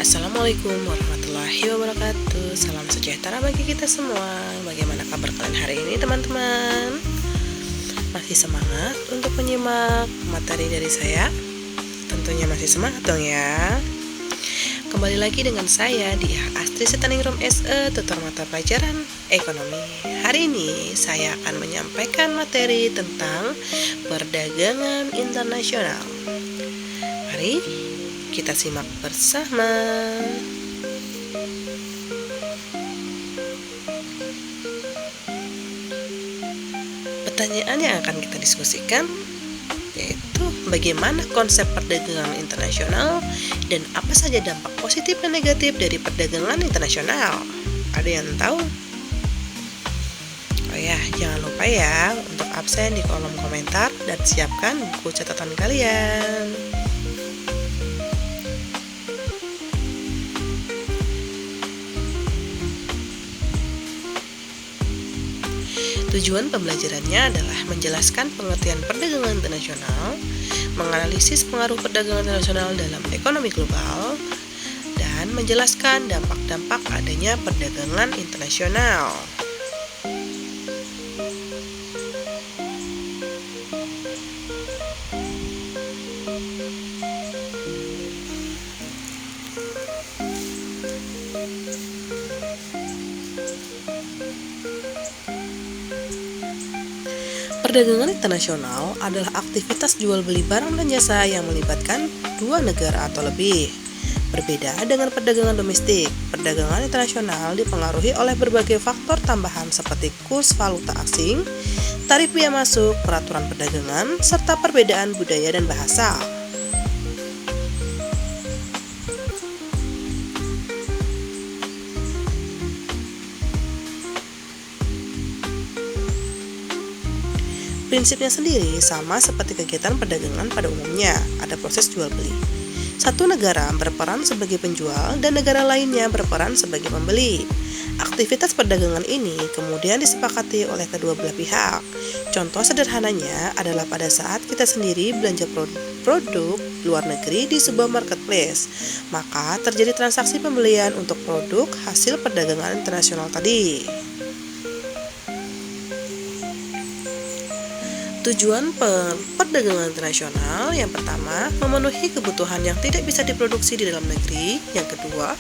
Assalamualaikum warahmatullahi wabarakatuh. Salam sejahtera bagi kita semua. Bagaimana kabar kalian hari ini, teman-teman? Masih semangat untuk menyimak materi dari saya? Tentunya masih semangat dong ya. Kembali lagi dengan saya Diah Astri Setaningrum SE, tutor mata pelajaran ekonomi. Hari ini saya akan menyampaikan materi tentang perdagangan internasional. Mari kita simak bersama. Pertanyaan yang akan kita diskusikan yaitu bagaimana konsep perdagangan internasional dan apa saja dampak positif dan negatif dari perdagangan internasional. Ada yang tahu? Oh ya, jangan lupa ya untuk absen di kolom komentar dan siapkan buku catatan kalian. Tujuan pembelajarannya adalah menjelaskan pengertian perdagangan internasional, menganalisis pengaruh perdagangan internasional dalam ekonomi global, dan menjelaskan dampak-dampak adanya perdagangan internasional. Perdagangan internasional adalah aktivitas jual beli barang dan jasa yang melibatkan dua negara atau lebih. Berbeda dengan perdagangan domestik, perdagangan internasional dipengaruhi oleh berbagai faktor tambahan seperti kurs valuta asing, tarif biaya masuk, peraturan perdagangan, serta perbedaan budaya dan bahasa. Prinsipnya sendiri sama seperti kegiatan perdagangan pada umumnya, ada proses jual beli. Satu negara berperan sebagai penjual dan negara lainnya berperan sebagai pembeli. Aktivitas perdagangan ini kemudian disepakati oleh kedua belah pihak. Contoh sederhananya adalah pada saat kita sendiri belanja produk luar negeri di sebuah marketplace, maka terjadi transaksi pembelian untuk produk hasil perdagangan internasional tadi. Tujuan perdagangan internasional yang pertama, memenuhi kebutuhan yang tidak bisa diproduksi di dalam negeri. Yang kedua,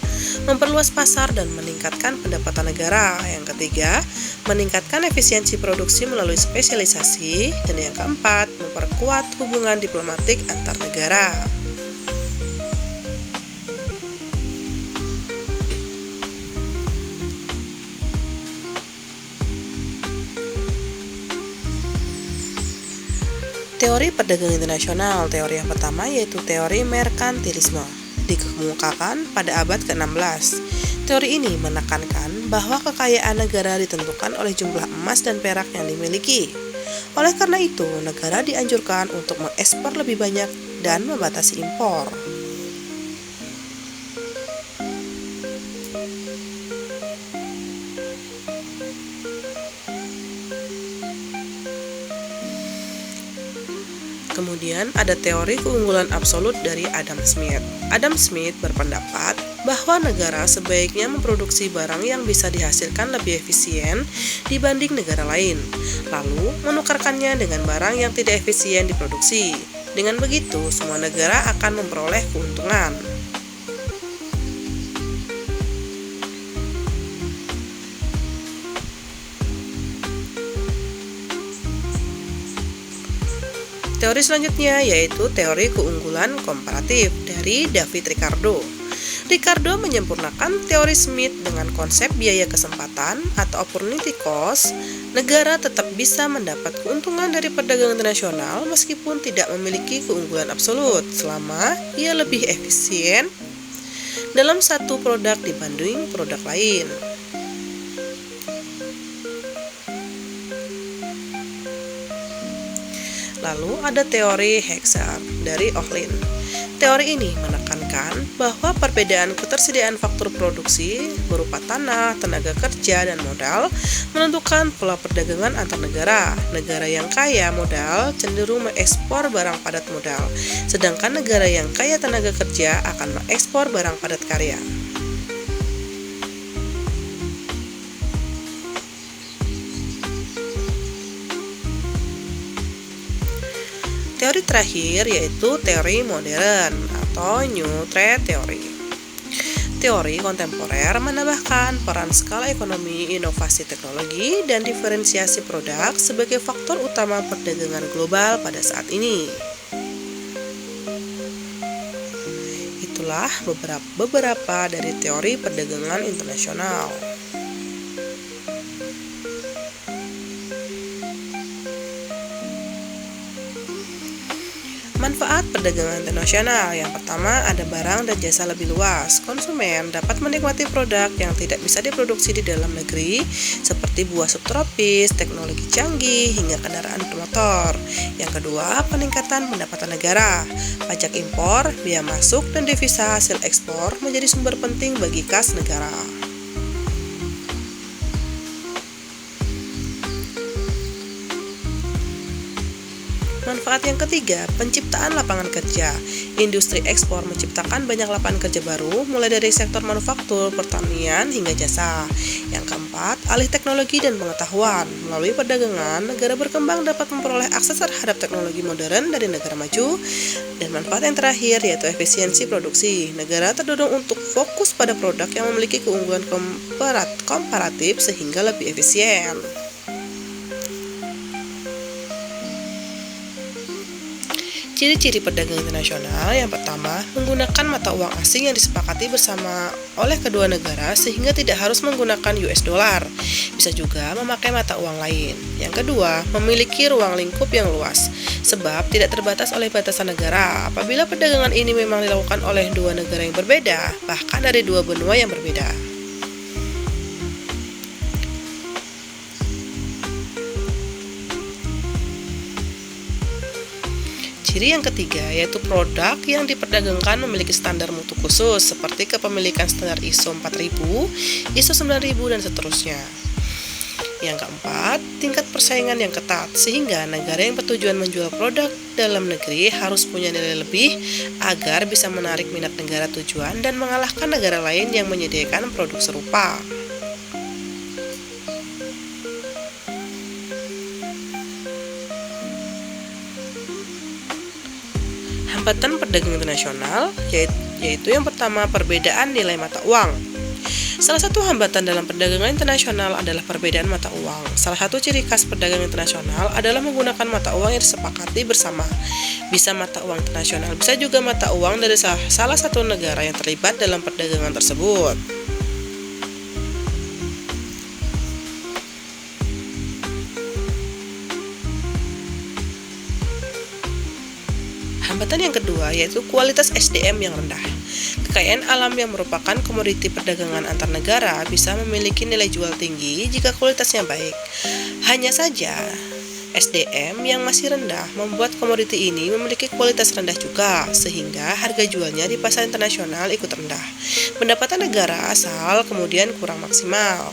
memperluas pasar dan meningkatkan pendapatan negara. Yang ketiga, meningkatkan efisiensi produksi melalui spesialisasi. Dan yang keempat, memperkuat hubungan diplomatik antar negara. Teori perdagangan internasional, teori yang pertama yaitu teori merkantilisme, dikemukakan pada abad ke-16. Teori ini menekankan bahwa kekayaan negara ditentukan oleh jumlah emas dan perak yang dimiliki. Oleh karena itu, negara dianjurkan untuk mengekspor lebih banyak dan membatasi impor. Kemudian ada teori keunggulan absolut dari Adam Smith. Adam Smith berpendapat bahwa negara sebaiknya memproduksi barang yang bisa dihasilkan lebih efisien dibanding negara lain, lalu menukarkannya dengan barang yang tidak efisien diproduksi. Dengan begitu, semua negara akan memperoleh keuntungan. Teori selanjutnya yaitu teori keunggulan komparatif dari David Ricardo. Ricardo menyempurnakan teori Smith dengan konsep biaya kesempatan atau opportunity cost. Negara tetap bisa mendapat keuntungan dari perdagangan internasional meskipun tidak memiliki keunggulan absolut selama ia lebih efisien dalam satu produk dibanding produk lain. Lalu ada teori Hexer dari Ohlin. Teori ini menekankan bahwa perbedaan ketersediaan faktor produksi berupa tanah, tenaga kerja, dan modal menentukan pola perdagangan antar negara. Negara yang kaya modal cenderung mengekspor barang padat modal, sedangkan negara yang kaya tenaga kerja akan mengekspor barang padat karya. Teori terakhir yaitu teori modern atau New Trade Theory. Teori kontemporer menambahkan peran skala ekonomi, inovasi teknologi, dan diferensiasi produk sebagai faktor utama perdagangan global pada saat ini. Itulah beberapa dari teori perdagangan internasional. Manfaat perdagangan internasional. Yang pertama, ada barang dan jasa lebih luas. Konsumen dapat menikmati produk yang tidak bisa diproduksi di dalam negeri, seperti buah subtropis, teknologi canggih, hingga kendaraan bermotor. Yang kedua, peningkatan pendapatan negara. Pajak impor, biaya masuk, dan devisa hasil ekspor menjadi sumber penting bagi kas negara. Manfaat yang ketiga, penciptaan lapangan kerja. Industri ekspor menciptakan banyak lapangan kerja baru, mulai dari sektor manufaktur, pertanian, hingga jasa. Yang keempat, alih teknologi dan pengetahuan. Melalui perdagangan, negara berkembang dapat memperoleh akses terhadap teknologi modern dari negara maju. Dan manfaat yang terakhir, yaitu efisiensi produksi. Negara terdorong untuk fokus pada produk yang memiliki keunggulan komparatif sehingga lebih efisien. Ciri-ciri perdagangan internasional. Yang pertama, menggunakan mata uang asing yang disepakati bersama oleh kedua negara sehingga tidak harus menggunakan US dollar. Bisa juga memakai mata uang lain. Yang kedua, memiliki ruang lingkup yang luas sebab tidak terbatas oleh batasan negara. Apabila perdagangan ini memang dilakukan oleh dua negara yang berbeda, bahkan dari dua benua yang berbeda. Ciri yang ketiga yaitu produk yang diperdagangkan memiliki standar mutu khusus seperti kepemilikan standar ISO 4000, ISO 9000, dan seterusnya. Yang keempat, tingkat persaingan yang ketat sehingga negara yang bertujuan menjual produk dalam negeri harus punya nilai lebih agar bisa menarik minat negara tujuan dan mengalahkan negara lain yang menyediakan produk serupa. Hambatan perdagangan internasional yaitu yang pertama, perbedaan nilai mata uang. Salah satu hambatan dalam perdagangan internasional adalah perbedaan mata uang. Salah satu ciri khas perdagangan internasional adalah menggunakan mata uang yang disepakati bersama. Bisa mata uang internasional, bisa juga mata uang dari salah satu negara yang terlibat dalam perdagangan tersebut. Hambatan yang kedua yaitu kualitas SDM yang rendah. Kekayaan alam yang merupakan komoditi perdagangan antar negara bisa memiliki nilai jual tinggi jika kualitasnya baik. Hanya saja, SDM yang masih rendah membuat komoditi ini memiliki kualitas rendah juga, sehingga harga jualnya di pasar internasional ikut rendah. Pendapatan negara asal kemudian kurang maksimal.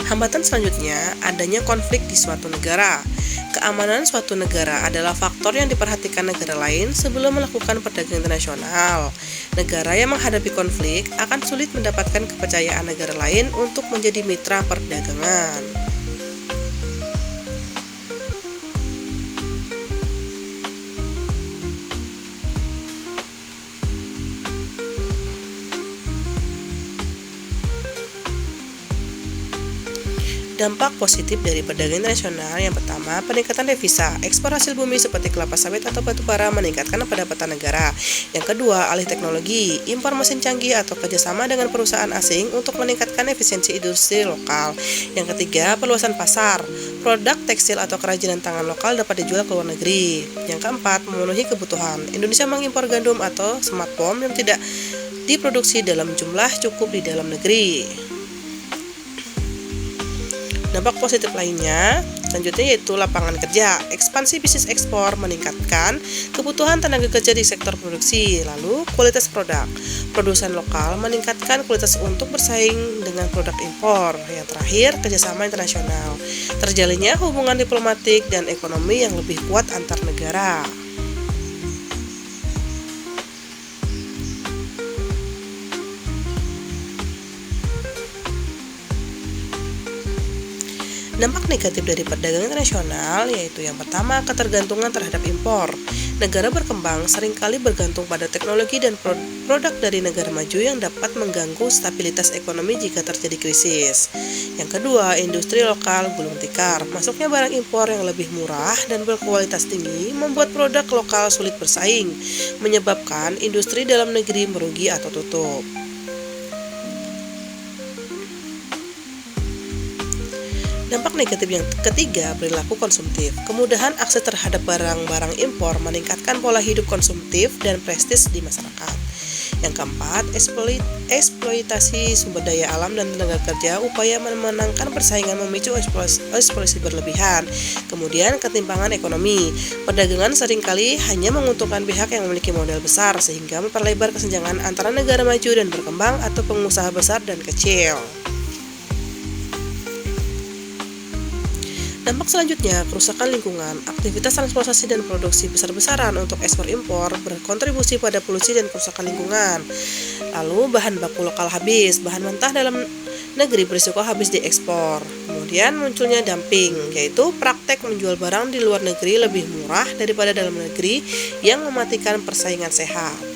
Hambatan selanjutnya, adanya konflik di suatu negara. Keamanan suatu negara adalah faktor yang diperhatikan negara lain sebelum melakukan perdagangan internasional. Negara yang menghadapi konflik akan sulit mendapatkan kepercayaan negara lain untuk menjadi mitra perdagangan. Dampak positif dari perdagangan internasional yang pertama, peningkatan devisa. Ekspor hasil bumi seperti kelapa sawit atau batu bara meningkatkan pendapatan negara. Yang kedua, alih teknologi. Impor mesin canggih atau kerjasama dengan perusahaan asing untuk meningkatkan efisiensi industri lokal. Yang ketiga, perluasan pasar. Produk tekstil atau kerajinan tangan lokal dapat dijual ke luar negeri. Yang keempat, memenuhi kebutuhan. Indonesia mengimpor gandum atau smartphone yang tidak diproduksi dalam jumlah cukup di dalam negeri. Dampak positif lainnya selanjutnya yaitu lapangan kerja, ekspansi bisnis ekspor meningkatkan kebutuhan tenaga kerja di sektor produksi, lalu kualitas produk. Produsen lokal meningkatkan kualitas untuk bersaing dengan produk impor. Yang terakhir, kerjasama internasional. Terjalinnya hubungan diplomatik dan ekonomi yang lebih kuat antar negara. Dampak negatif dari perdagangan internasional yaitu yang pertama, ketergantungan terhadap impor. Negara berkembang seringkali bergantung pada teknologi dan produk dari negara maju yang dapat mengganggu stabilitas ekonomi jika terjadi krisis. Yang kedua, industri lokal gulung tikar. Masuknya barang impor yang lebih murah dan berkualitas tinggi membuat produk lokal sulit bersaing, menyebabkan industri dalam negeri merugi atau tutup. Dampak negatif yang ketiga, perilaku konsumtif. Kemudahan akses terhadap barang-barang impor meningkatkan pola hidup konsumtif dan prestis di masyarakat. Yang keempat, eksploitasi sumber daya alam dan tenaga kerja, upaya memenangkan persaingan memicu eksploitasi berlebihan. Kemudian, ketimpangan ekonomi. Perdagangan seringkali hanya menguntungkan pihak yang memiliki modal besar sehingga memperlebar kesenjangan antara negara maju dan berkembang atau pengusaha besar dan kecil. Dampak selanjutnya, kerusakan lingkungan. Aktivitas transportasi dan produksi besar-besaran untuk ekspor impor berkontribusi pada polusi dan kerusakan lingkungan. Lalu, bahan baku lokal habis. Bahan mentah dalam negeri berisiko habis diekspor. Kemudian munculnya dumping, yaitu praktek menjual barang di luar negeri lebih murah daripada dalam negeri yang mematikan persaingan sehat.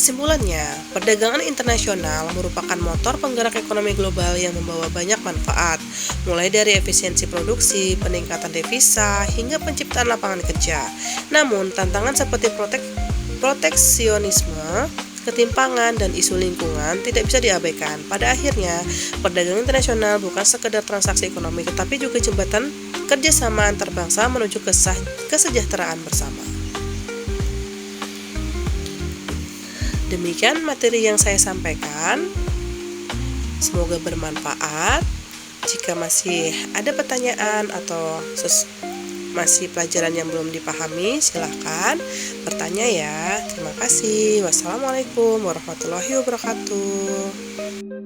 Kesimpulannya, perdagangan internasional merupakan motor penggerak ekonomi global yang membawa banyak manfaat, mulai dari efisiensi produksi, peningkatan devisa, hingga penciptaan lapangan kerja. Namun, tantangan seperti proteksionisme, ketimpangan, dan isu lingkungan tidak bisa diabaikan. Pada akhirnya, perdagangan internasional bukan sekedar transaksi ekonomi, tetapi juga jembatan kerjasama antar bangsa menuju kesejahteraan bersama. Demikian materi yang saya sampaikan. Semoga bermanfaat. Jika masih ada pertanyaan atau masih pelajaran yang belum dipahami, silahkan bertanya ya. Terima kasih. Wassalamualaikum warahmatullahi wabarakatuh.